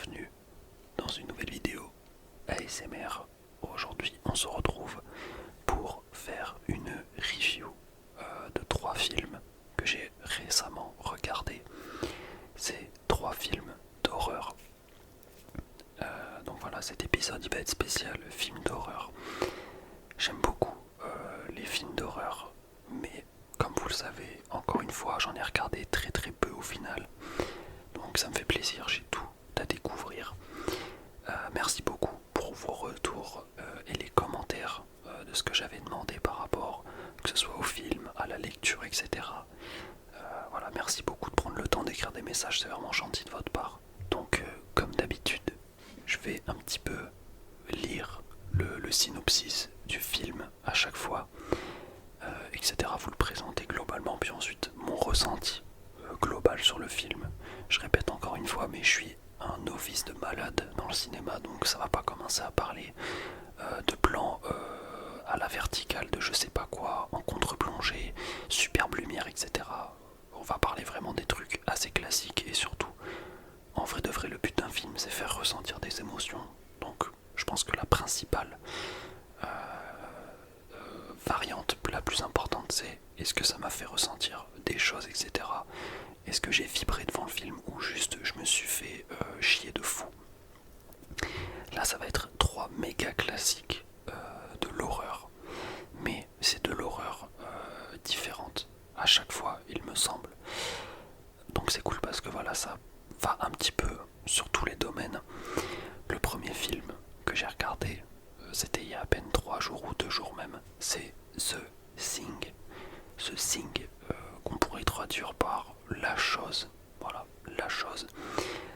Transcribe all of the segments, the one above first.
bienvenue dans une nouvelle vidéo ASMR. Aujourd'hui on se retrouve pour faire une review de 3 films que j'ai récemment regardés. C'est 3 films d'horreur. Donc voilà, cet épisode il va être spécial film d'horreur. J'aime beaucoup les films d'horreur, mais comme vous le savez, encore une fois, j'en ai regardé très peu au final. Donc ça me fait plaisir, j'ai tout à découvrir. Merci beaucoup pour vos retours et les commentaires de ce que j'avais demandé par rapport, que ce soit au film, à la lecture, etc. Voilà, merci beaucoup de prendre le temps d'écrire des messages, c'est vraiment gentil de votre part. Donc comme d'habitude, je vais un petit peu lire le synopsis du film à chaque fois, etc. Vous le présenter globalement, puis ensuite mon ressenti global sur le film. Je répète encore une fois, mais je suis un novice de malade dans le cinéma, donc ça va pas commencer à parler de plans à la verticale, de je sais pas quoi, en contre-plongée, superbe lumière, etc. On va parler vraiment des trucs assez classiques et surtout, en vrai de vrai, le but d'un film, c'est faire ressentir des émotions. Donc, je pense que la principale variante la plus importante, c'est est-ce que ça m'a fait ressentir des choses, etc. Est-ce que j'ai vibré devant le film ou juste je me suis fait chier de fou. Là ça va être 3 méga classiques de l'horreur, mais c'est de l'horreur différente à chaque fois il me semble. Donc c'est cool parce que voilà, ça va un petit peu sur tous les domaines. Le premier film que j'ai regardé, c'était il y a à peine 3 jours ou 2 jours même, c'est The Thing. The Thing, qu'on pourrait traduire par La Chose. Voilà, La Chose.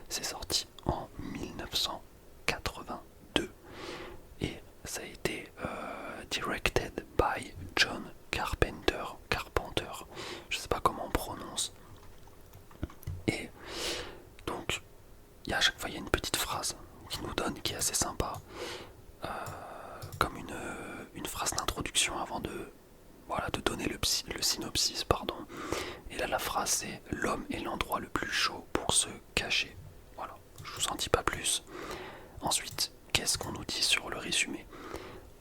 C'est sorti en 1982 et ça a été directed by John Carpenter. Je sais pas comment on prononce. Et donc, à chaque fois il y a une petite phrase qui nous donne, qui est assez sympa, comme une phrase d'introduction avant de donner le synopsis, pardon. Et là la phrase c'est: l'homme est l'endroit le plus chaud pour se cacher. Voilà, je vous en dis pas plus. Ensuite, qu'est-ce qu'on nous dit sur le résumé?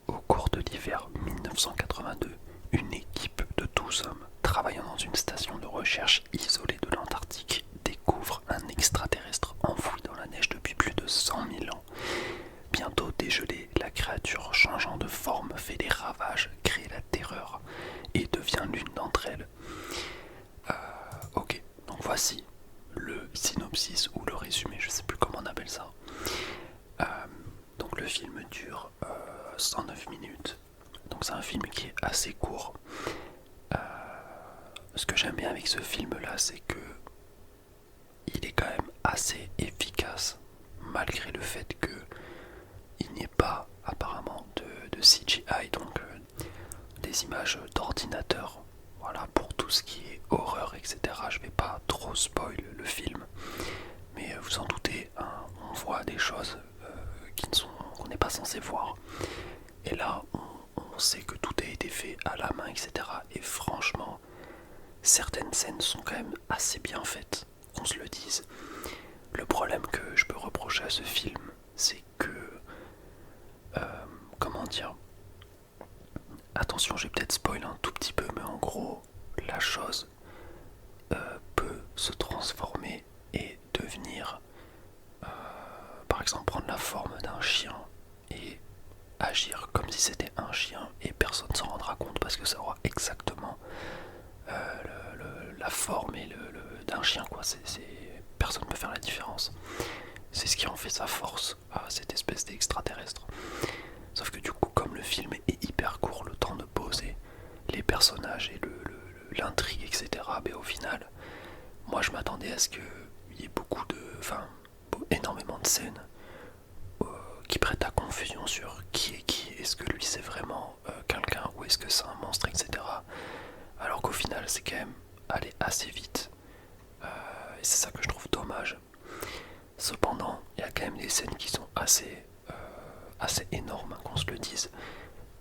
Au cours de l'hiver 1982, une équipe de 12 hommes travaillant dans une station de recherche isolée de l'Antarctique découvre un extraterrestre enfoui dans la neige depuis plus de 100 000 ans. Bientôt dégelée, la créature changeant de forme fait des ravages, crée la terreur et devient l'une d'entre elles. Ok, donc voici le synopsis ou le résumé, je sais plus comment on appelle ça. Donc le film dure 109 minutes, donc c'est un film qui est assez court. Ce que j'aime bien avec ce film là, c'est que il est quand même assez efficace, malgré le fait que il n'y ait pas apparemment de CGI, donc des images d'ordinateur. Voilà, pour tout ce qui est horreur, etc. Je vais pas trop spoil le film, mais vous en doutez, hein, on voit des choses qu'on n'est pas censé voir. Et là, on sait que tout a été fait à la main, etc. Et franchement, certaines scènes sont quand même assez bien faites, qu'on se le dise. Le problème que je peux reprocher à ce film, c'est que comment dire, attention, j'ai peut-être spoil un tout petit peu, mais en gros, la chose peut se transformer et devenir, par exemple, prendre la forme d'un chien et agir comme si c'était un chien, et personne s'en rendra compte parce que ça aura exactement la forme et d'un chien, quoi. Personne ne peut faire la différence. C'est ce qui en fait sa force à cette espèce d'extraterrestre. Sauf que du coup, comme le film est hyper court, le temps de poser les personnages et l'intrigue, etc., mais au final, moi je m'attendais à ce qu'il y ait énormément de scènes qui prêtent à confusion sur qui est qui, est-ce que lui c'est vraiment quelqu'un ou est-ce que c'est un monstre, etc. Alors qu'au final, c'est quand même allé assez vite. Et c'est ça que je trouve dommage. Cependant, il y a quand même des scènes qui sont assez énormes, qu'on se le dise.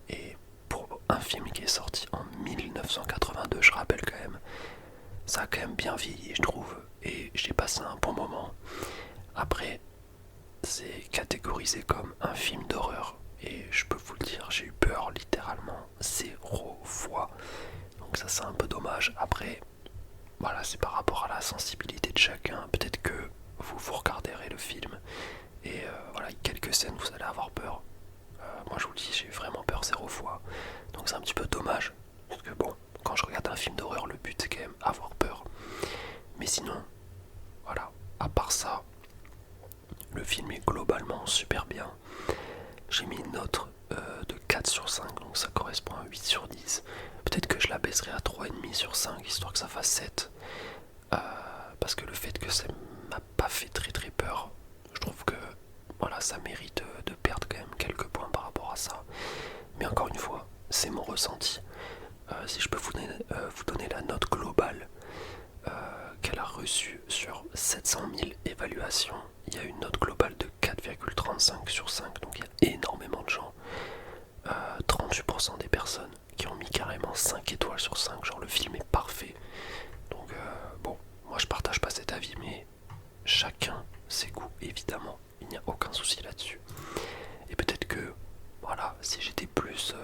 Et pour un film qui est sorti en 1982, je rappelle quand même, ça a quand même bien vieilli, je trouve. Et j'ai passé un bon moment. Après, c'est catégorisé comme un film d'horreur. Et je peux vous le dire, j'ai eu peur littéralement 0 fois. Donc ça c'est un peu dommage. Après, voilà, c'est par rapport à la sensibilité de chacun. Peut-être que vous regarderez le film et voilà, quelques scènes vous allez avoir peur. Moi je vous le dis, j'ai eu vraiment peur 0 fois. Donc c'est un petit peu dommage. Parce que bon, quand je regarde un film d'horreur, le but c'est quand même avoir peur. Mais sinon, voilà, à part ça, le film est globalement super bien. J'ai mis une note de 4 sur 5, donc ça correspond à 8 sur 10. Peut-être que je la baisserai à 3,5 sur 5, histoire que ça fasse 7. Parce que le fait que ça m'a pas fait très peur, je trouve que voilà, ça mérite de perdre quand même quelques points par rapport à ça. Mais encore une fois, c'est mon ressenti. Si je peux vous donner la note globale qu'elle a reçue sur 700 000 évaluations, il y a une note globale de 4,35 sur 5, donc il y a énormément de gens. 38% des personnes qui ont mis carrément 5 étoiles sur 5, genre le film est parfait. Donc bon, moi je partage pas cet avis, mais chacun ses goûts, évidemment, il n'y a aucun souci là-dessus. Et peut-être que, voilà, si j'étais plus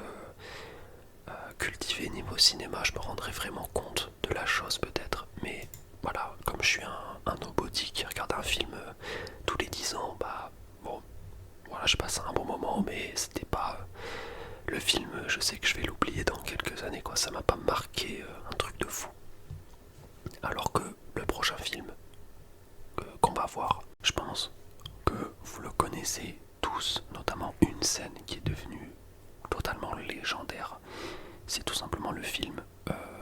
cultivé niveau cinéma, je me rendrais vraiment compte de la chose peut-être. Mais voilà, comme je suis un nobody qui regarde un film tous les 10 ans, bah bon, voilà, je passe un bon moment, mais c'était pas... le film, je sais que je vais l'oublier dans quelques années, quoi. Ça m'a pas marqué un truc de fou. Alors que le prochain film qu'on va voir, je pense que vous le connaissez tous, notamment une scène qui est devenue totalement légendaire. C'est tout simplement le film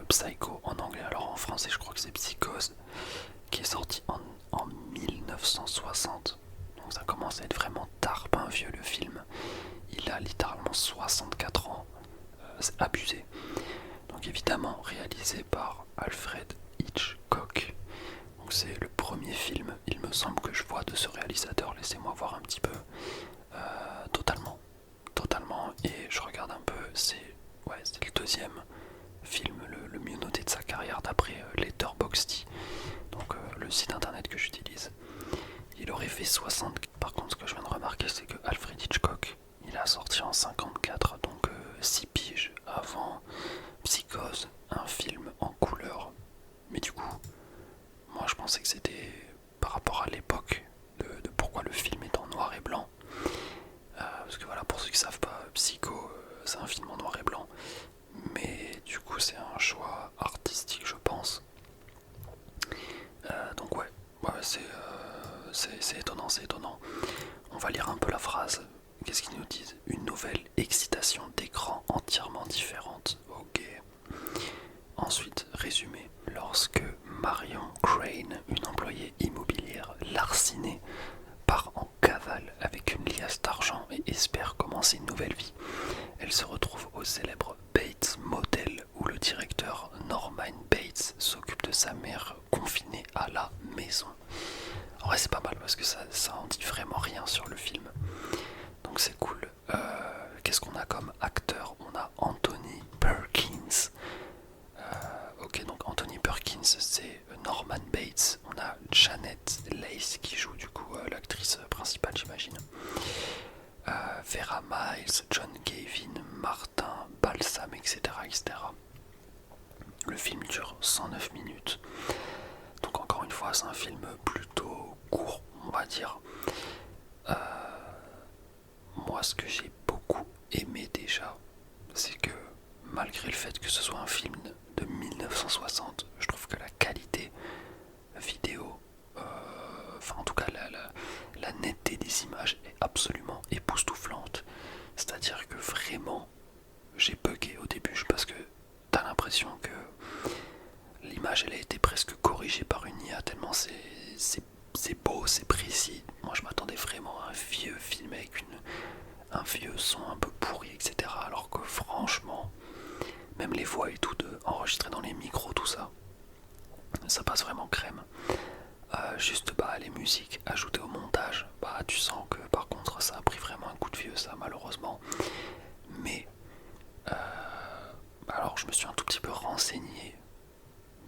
Psycho en anglais, alors en français je crois que c'est Psychose, qui est sorti en 1960. Donc ça commence à être vraiment tard, pas un vieux le film. Il a littéralement 64 ans, c'est abusé. Donc évidemment réalisé par Alfred Hitchcock. Donc c'est le premier film, il me semble, que je vois de ce réalisateur. Laissez-moi voir un petit peu. Totalement. Et je regarde un peu, c'est le deuxième film le mieux noté de sa carrière d'après Letterboxd, donc le site internet que j'utilise. Il aurait fait 60. Par contre, ce que je viens de remarquer, c'est que Alfred Hitchcock, il a sorti en 54, donc 6 piges avant Psychose, un film en couleur. Mais du coup, moi je pensais que c'était par rapport à l'époque de pourquoi le film est en noir et blanc. Parce que voilà, pour ceux qui savent pas, Psycho, c'est un film en noir et blanc. Mais du coup, c'est un choix artistique, je pense. Donc ouais, c'est étonnant, c'est étonnant. On va lire un peu la phrase. Qu'est-ce qu'ils nous disent? Une nouvelle excitation d'écran entièrement différente. Ok. Ensuite, résumé. Lorsque Marion Crane, une employée immobilière larcinée, part en cavale avec une liasse d'argent et espère commencer une nouvelle vie, elle se retrouve au célèbre Bates Motel où le directeur Norman Bates s'occupe de sa mère confinée à la maison. En vrai c'est pas mal parce que ça en dit vraiment rien sur le film. Donc c'est cool. Qu'est-ce qu'on a comme acteur? On a Anthony Perkins. Ok, donc Anthony Perkins c'est Norman Bates. On a Janet Leigh qui joue du coup l'actrice principale, j'imagine. Vera Miles, John Gavin, Martin Balsam, etc., etc. Le film dure 109 minutes. Donc encore une fois, c'est un film plutôt court, on va dire. Moi, ce que j'ai beaucoup aimé déjà, c'est que malgré le fait que ce soit un film de 1960, je trouve que la qualité vidéo, enfin en tout cas la netteté des images est absolument époustouflante. C'est-à-dire que vraiment, j'ai bugué au début parce que t'as l'impression que l'image elle a été presque corrigée par une IA tellement c'est beau, c'est précis. Moi je m'attendais vraiment à un vieux film avec un vieux son un peu pourri, etc. Alors que franchement, même les voix et tout enregistrées dans les micros, tout ça, ça passe vraiment crème. Juste les musiques ajoutées au montage, tu sens que par contre ça a pris vraiment un coup de vieux, ça, malheureusement. Mais alors je me suis un tout petit peu renseigné,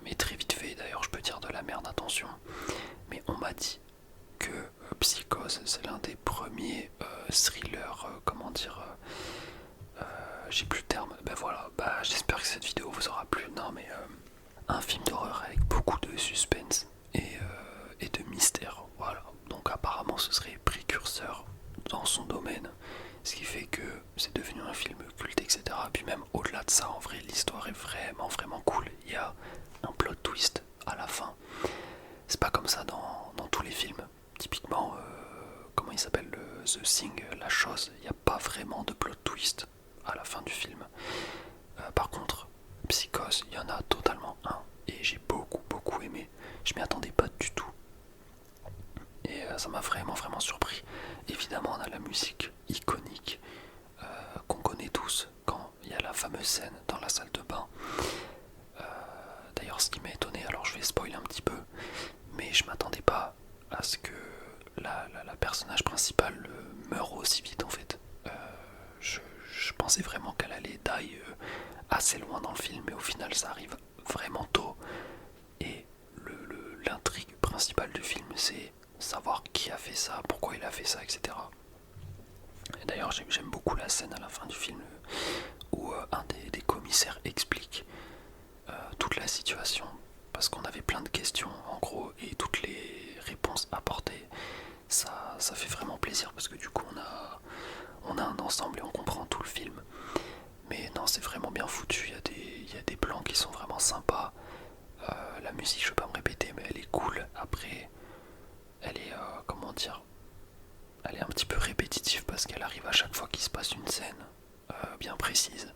mais très vite fait. D'ailleurs je peux dire de la merde, attention, mais on m'a dit que Psychose, c'est l'un des premiers thrillers, j'ai plus le terme. Ben voilà, j'espère que cette vidéo vous aura plu. Non mais un film d'horreur avec beaucoup de suspense et de mystère. Voilà, donc apparemment ce serait précurseur dans son domaine, ce qui fait que c'est devenu un film culte, etc. Puis même au-delà de ça, en vrai, l'histoire est vraiment cool. Il y a un plot twist à la fin. C'est pas comme ça dans tous les films. Typiquement, comment il s'appelle, The Thing, La Chose, il n'y a pas vraiment de plot twist à la fin du film. Par contre, Psychose, il y en a totalement un, et j'ai beaucoup aimé. Je m'y attendais pas du tout. Et ça m'a vraiment surpris. Évidemment, on a la musique iconique qu'on connaît tous quand il y a la fameuse scène dans la salle de bain. D'ailleurs, ce qui m'a étonné, alors je vais spoiler un petit peu, mais je m'attendais pas à ce que la personnage principale meure aussi vite en fait. Je pensais vraiment qu'elle allait die assez loin dans le film, mais au final ça arrive vraiment tôt. Et l'intrigue principale du film, c'est savoir qui a fait ça, pourquoi il a fait ça, etc. Et d'ailleurs j'aime beaucoup la scène à la fin du film où un des commissaires explique toute la situation, parce qu'on avait plein de questions en gros, et toutes les réponses apportées, ça fait vraiment plaisir, parce que du coup on a un ensemble et on comprend tout le film. Mais non, c'est vraiment bien foutu, il y a des plans qui sont vraiment sympas. La musique, je vais pas me répéter, mais elle est cool. Après, elle est, elle est un petit peu répétitive, parce qu'elle arrive à chaque fois qu'il se passe une scène bien précise.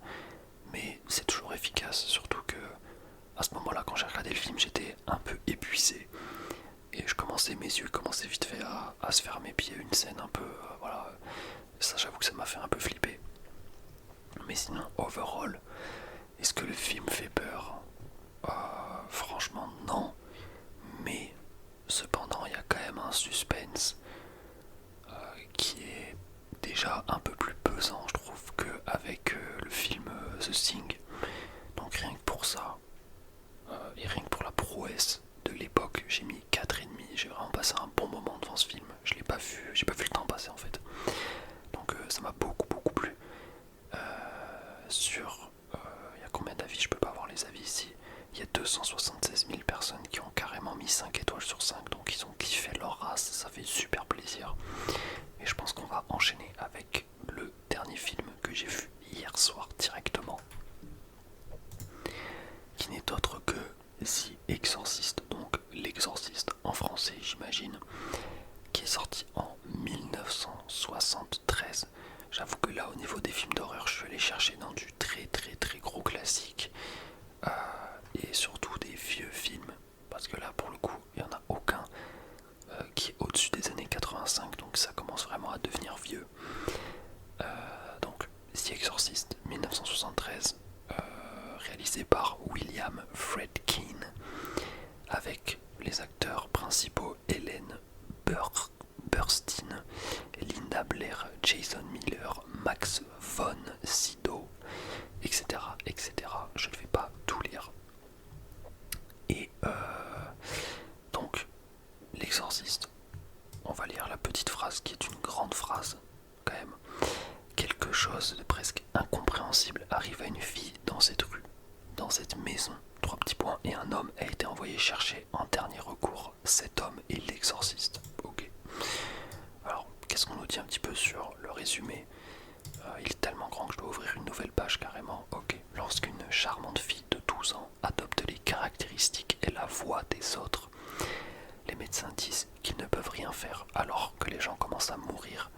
Mais c'est toujours efficace, surtout que à ce moment-là, quand j'ai regardé le film, j'étais un peu épuisé. Et mes yeux commençaient vite fait à se fermer, puis il y a une scène un peu, voilà, ça j'avoue que ça m'a fait un peu flipper. Mais sinon, overall, est-ce que le film fait peur? Franchement, non. Mais cependant, il y a quand même un suspense qui est déjà un peu plus pesant, je trouve, qu'avec le film The Thing. Donc rien que pour ça, et rien que pour la prouesse de l'époque, j'ai mis 4,5. J'ai vraiment passé un bon moment devant ce film. Je l'ai pas vu, j'ai pas vu le temps passer en fait. Donc ça m'a beaucoup plu. Il y a combien d'avis? Je peux pas voir les avis ici. Il y a 276 000 personnes qui ont carrément mis 5 étoiles sur 5, donc ils ont kiffé leur race, ça fait super plaisir. Et je pense qu'on va enchaîner avec le dernier film que j'ai vu hier soir directement, qui n'est autre que The Exorcist, donc l'exorciste en français j'imagine, qui est sorti en 1973. J'avoue que là, au niveau des films d'horreur, je suis allé chercher dans du très gros classique, et surtout des vieux films, parce que là pour le coup il n'y en a aucun qui est au-dessus des années 85, donc ça commence vraiment à devenir vieux. Donc The Exorcist 1973, réalisé par William Friedkin, avec les acteurs principaux Ellen Burstyn, Linda Blair, Jason Miller, Max von Sydow, etc. Je ne vais pas tout lire. Et donc, l'exorciste, on va lire la petite phrase qui est une grande phrase quand même. Quelque chose de presque incompréhensible arrive à une fille dans cette rue, dans cette maison. 3 petits points, et un homme a été envoyé chercher en dernier recours. Cet homme est l'exorciste. Ok. Alors, qu'est-ce qu'on nous dit un petit peu sur le résumé? Il est tellement grand que je dois ouvrir une nouvelle page carrément. Ok. Lorsqu'une charmante fille de 12 ans adopte les caractéristiques et la voix des autres, les médecins disent qu'ils ne peuvent rien faire. Alors que les gens commencent à mourir,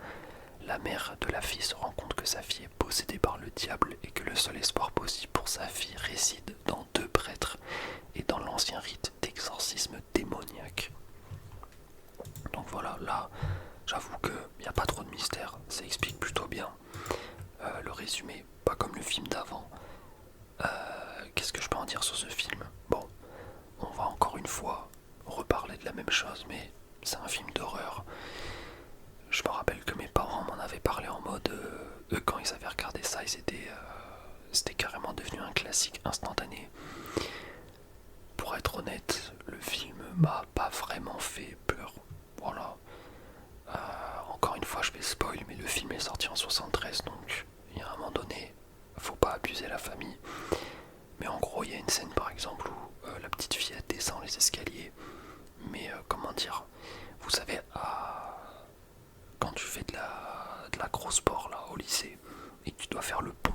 la mère de la fille se rend compte que sa fille est possédée par le diable et que le seul espoir possible pour sa fille réside dans 2 prêtres et dans l'ancien rite d'exorcisme démoniaque. Donc voilà, là, j'avoue qu'il n'y a pas trop de mystère, ça explique plutôt bien. Le résumé, pas comme le film d'avant. Qu'est-ce que je peux en dire sur ce film? Bon, on va encore une fois reparler de la même chose, mais c'est un film d'horreur. Je me rappelle que mes parents m'en avaient parlé en mode, eux quand ils avaient regardé ça, c'était carrément devenu un classique instantané. Pour être honnête, le film m'a pas vraiment fait peur. Voilà. descend les escaliers, mais comment dire, vous savez, quand tu fais de la grosse sport là au lycée et que tu dois faire le pont,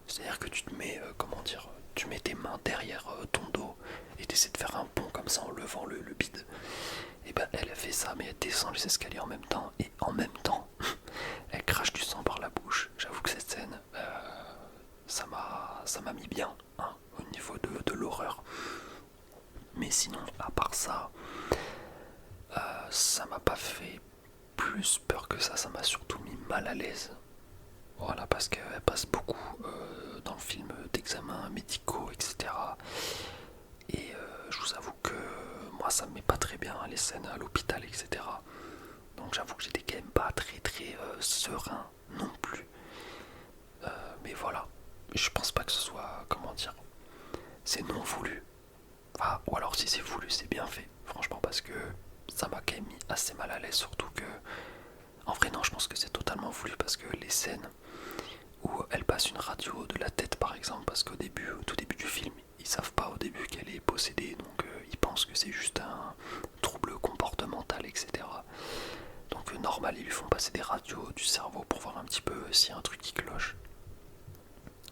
c'est-à-dire que tu te mets, comment dire, tu mets tes mains derrière ton dos et tu essaies de faire un pont comme ça en levant le bide. Et ben elle a fait ça, mais elle descend les escaliers en même temps, et en même temps elle crache du sang par la bouche. J'avoue que cette scène, ça m'a mis bien, hein, au niveau de l'horreur. Mais sinon, à part ça, ça m'a pas fait plus peur que ça m'a surtout mis mal à l'aise. Voilà, parce qu'elle passe beaucoup dans le film d'examens médicaux, etc. Et je vous avoue que moi ça me met pas très bien, les scènes à l'hôpital, etc. Donc j'avoue que j'étais quand même pas très serein non plus. Mais voilà, je pense pas que ce soit, comment dire, c'est non voulu. Ah, ou alors si c'est voulu, c'est bien fait, franchement, parce que ça m'a quand même mis assez mal à l'aise, surtout que, en vrai non, je pense que c'est totalement voulu, parce que les scènes où elle passe une radio de la tête par exemple, parce qu'au début, au tout début du film, ils savent pas au début qu'elle est possédée, donc ils pensent que c'est juste un trouble comportemental, etc. Donc normal, ils lui font passer des radios du cerveau pour voir un petit peu s'il y a un truc qui cloche.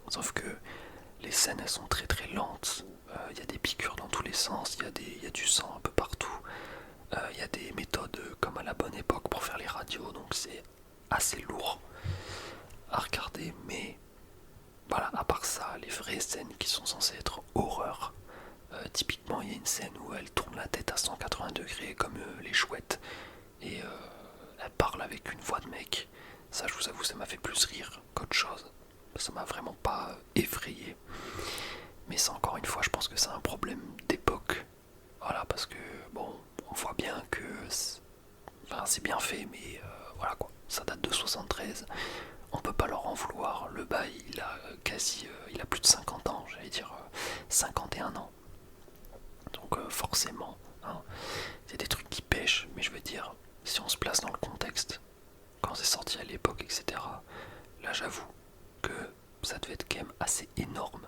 Sauf que les scènes elles sont très lentes, il y a des piqûres dans tous les sens, il y a du sang un peu partout, il y a des méthodes comme à la bonne époque pour faire les radios, donc c'est assez lourd à regarder, mais voilà, à part ça, les vraies scènes qui sont censées être horreur, typiquement il y a une scène où elle tourne la tête à 180 degrés comme les chouettes, et elle parle avec une voix de mec. Ça, je vous avoue, ça m'a fait plus rire qu'autre chose. Ça m'a vraiment pas effrayé. Mais ça, encore une fois, je pense que c'est un problème d'époque. Voilà, parce que, bon, on voit bien que c'est bien fait, mais voilà quoi. Ça date de 73. On peut pas leur en vouloir. Le bail, il a il a plus de 50 ans, j'allais dire 51 ans. Donc forcément, hein, c'est des trucs qui pêchent, mais je veux dire, si on se place dans le contexte, quand c'est sorti à l'époque, etc., là j'avoue que ça devait être quand même assez énorme.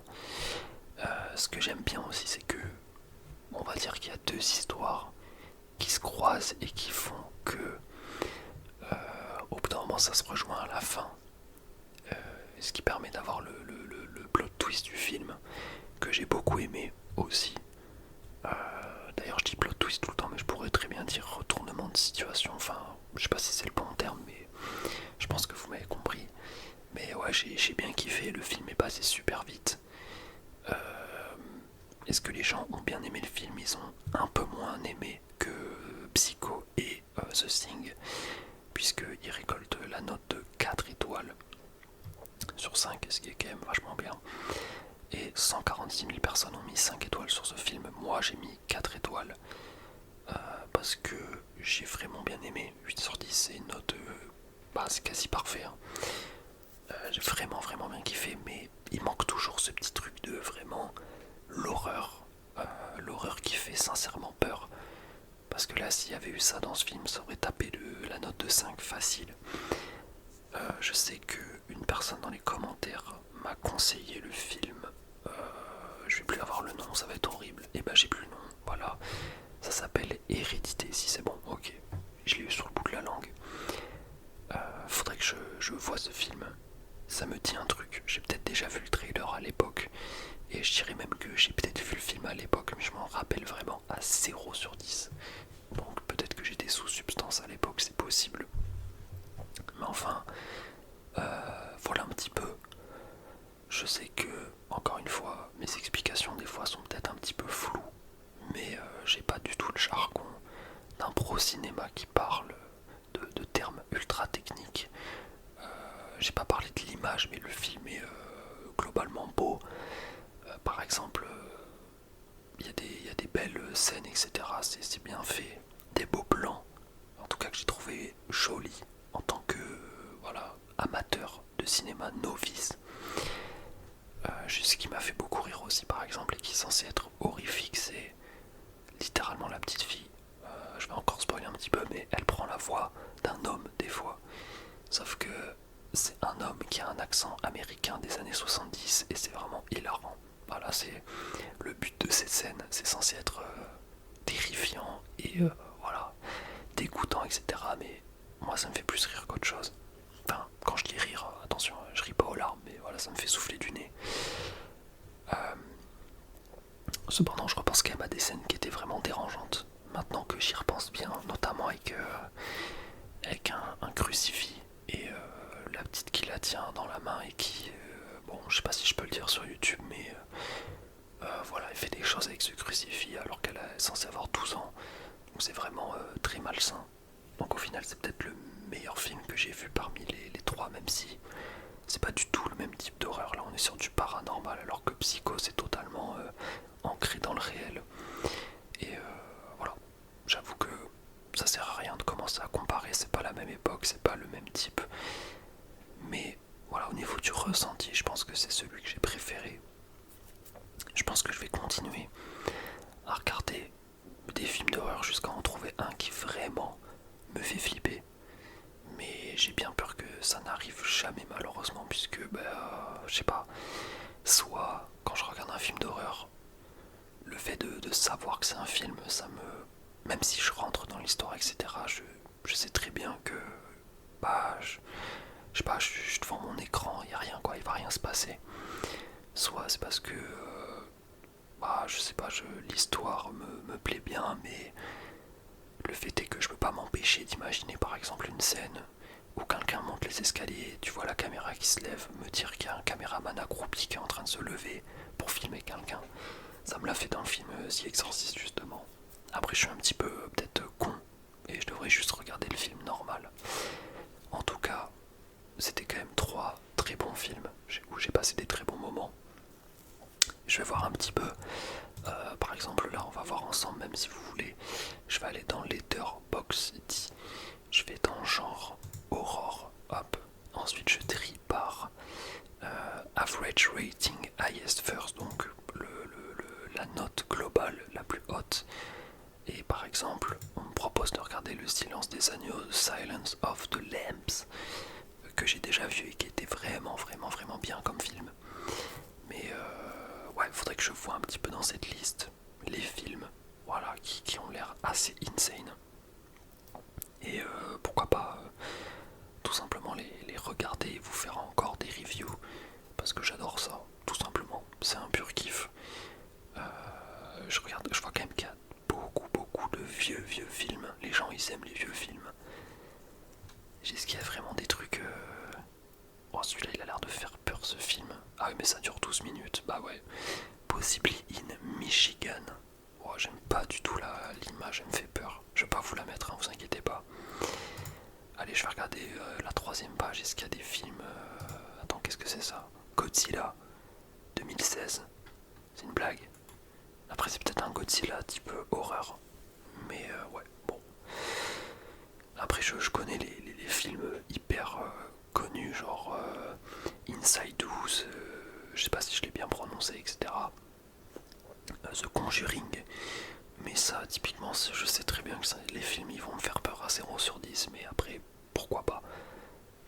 Ce que j'aime bien aussi, c'est que, on va dire qu'il y a deux histoires qui se croisent et qui font que, au bout d'un moment, ça se rejoint à la fin. Ce qui permet d'avoir le plot twist du film, que j'ai beaucoup aimé aussi. D'ailleurs, je dis plot twist tout le temps, mais je pourrais très bien dire retournement de situation. Enfin, je sais pas si c'est le bon terme, mais je pense que vous m'avez compris. Mais ouais, j'ai bien kiffé. Le film est passé super vite. Est-ce que les gens ont bien aimé le film? Ils ont un peu moins aimé que Psycho et The Thing, puisqu'ils récoltent la note de 4 étoiles sur 5, ce qui est quand même vachement bien. Et 146 000 personnes ont mis 5 étoiles sur ce film. Moi, j'ai mis 4 étoiles. Parce que j'ai vraiment bien aimé. 8 sur 10, c'est une note... c'est quasi parfait. Hein. J'ai vraiment bien kiffé, mais il manque toujours ce petit truc de vraiment l'horreur. L'horreur qui fait sincèrement peur. Parce que là, s'il y avait eu ça dans ce film, ça aurait tapé la note de 5 facile. Je sais qu'une personne dans les commentaires m'a conseillé le film. Je vais plus avoir le nom, ça va être horrible. Et bah j'ai plus le nom, voilà. Ça s'appelle Hérédité, si c'est bon, ok. Je l'ai eu sur le bout de la langue. Faudrait que je vois ce film. Ça me dit un truc. J'ai peut-être déjà vu le trailer à l'époque. Et je dirais même que j'ai peut-être vu le film à l'époque, mais je m'en rappelle vraiment à 0 sur 10. Donc peut-être que j'étais sous substance à l'époque, c'est possible. Mais enfin, voilà un petit peu. Je sais que, encore une fois, mes explications des fois sont peut-être un petit peu floues, mais j'ai pas du tout le jargon d'un pro cinéma qui parle de termes ultra techniques. J'ai pas parlé de l'image, mais le film est globalement beau. Par exemple, il y a des belles scènes, etc. C'est bien fait. Des beaux plans, en tout cas que j'ai trouvé joli en tant que voilà, amateur de cinéma novice. Ce qui m'a fait beaucoup rire aussi, par exemple, et qui est censé être horrifique, c'est littéralement la petite fille. Je vais encore spoiler un petit peu, mais elle prend la voix d'un homme des fois. Sauf que c'est un homme qui a un accent américain des années 70 et c'est vraiment hilarant. Voilà, c'est le but de cette scène, c'est censé être terrifiant et voilà, dégoûtant, etc. Mais moi ça me fait plus rire qu'autre chose. Enfin, quand je dis rire, attention, je ris pas aux larmes, mais voilà, ça me fait souffler du nez. Cependant, je repense quand même à des scènes qui étaient vraiment dérangeantes. Maintenant que j'y repense bien, notamment avec un crucifix et la petite qui la tient dans la main et qui, bon, je sais pas si je peux le dire sur YouTube, mais voilà, elle fait des choses avec ce crucifix alors qu'elle est censée avoir 12 ans. Donc c'est vraiment très malsain. Donc au final, c'est peut-être le meilleur film que j'ai vu parmi les trois, même si c'est pas du tout le même type d'horreur. Là, on est sur du paranormal, alors que Psycho, c'est totalement ancré dans le réel. Et voilà, j'avoue que ça sert à rien de commencer à comparer, c'est pas la même époque, c'est pas le même type. Mais voilà, au niveau du ressenti, je pense que c'est celui que j'ai préféré. Je pense que je vais continuer à regarder des films d'horreur jusqu'à en trouver un qui vraiment me fait flipper. Mais j'ai bien peur que ça n'arrive jamais malheureusement, puisque je sais pas, soit quand je regarde un film d'horreur, le fait de savoir que c'est un film, ça me... Même si je rentre dans l'histoire, etc., je sais très bien que... je sais pas, je suis devant mon écran, il n'y a rien quoi, il va rien se passer. Soit c'est parce que... je sais pas, l'histoire me plaît bien, mais le fait est que je peux pas m'empêcher d'imaginer par exemple une scène où quelqu'un monte les escaliers, tu vois la caméra qui se lève, me dire qu'il y a un caméraman accroupi qui est en train de se lever pour filmer quelqu'un. Ça me l'a fait dans le film The Exorcist justement. Après je suis un petit peu peut-être con et je devrais juste regarder le film normal. En tout cas, c'était quand même trois très bons films où j'ai passé des très bons moments. Je vais voir un petit peu. Par exemple là on va voir ensemble, même si vous voulez. Je vais aller dans Letterboxd. Je vais dans genre Horror. Hop. Ensuite je trie par Average Rating Highest First. Donc la note globale la plus haute. Et par exemple on me propose de regarder Le Silence des Agneaux, Silence of the Lambs, que j'ai déjà vu et qui était vraiment bien comme film. Mais ouais, faudrait que je vois un petit peu dans cette liste les films, voilà, qui ont l'air assez insane. Et pourquoi pas tout simplement les regarder et vous faire encore des reviews, parce que j'adore ça, tout simplement. C'est un pur kiff. Je vois quand même qu'il y a beaucoup de vieux films. Les gens ils aiment les vieux films. Est-ce qu'il y a vraiment des trucs... Oh, celui-là il a l'air de faire peur ce film. Ah oui mais ça dure 12 minutes, bah ouais. Possibly in Michigan. Oh, j'aime pas du tout l'image, elle me fait peur. Je vais pas vous la mettre, hein, vous inquiétez pas. Allez, je vais regarder la troisième page. Est-ce qu'il y a des films... Attends, qu'est-ce que c'est ça? Godzilla 2016. C'est une blague. Après c'est peut-être un Godzilla type horreur. Mais ouais, bon. Après je connais les films hyper connus, genre Inside 12, je sais pas si je l'ai bien prononcé, etc. The Conjuring. Mais ça, typiquement, je sais très bien que les films ils vont me faire peur à 0/10, mais après, pourquoi pas?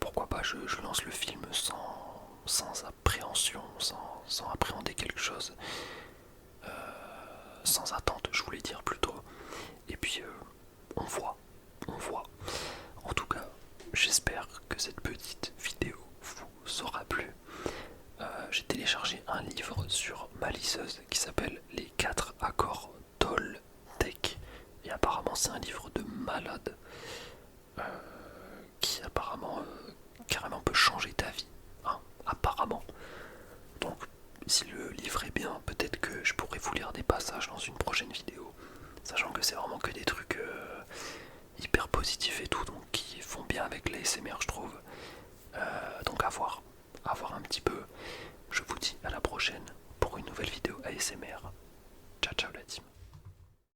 Pourquoi pas, je lance le film sans appréhension, sans appréhender quelque chose, sans attente, je voulais dire plutôt. Et puis, on voit. En tout cas, j'espère que cette petite vidéo vous aura plu. J'ai téléchargé un livre sur ma liseuse qui s'appelle Les 4 accords Toltec. Et apparemment c'est un livre de malade qui apparemment carrément peut changer ta vie. Hein, apparemment. Donc si le livre est bien, peut-être que je pourrais vous lire des passages dans une prochaine vidéo. Sachant que c'est vraiment que des trucs hyper positifs et tout, donc qui font bien avec l'ASMR je trouve. Donc à voir un petit peu. Je vous dis à la prochaine pour une nouvelle vidéo ASMR.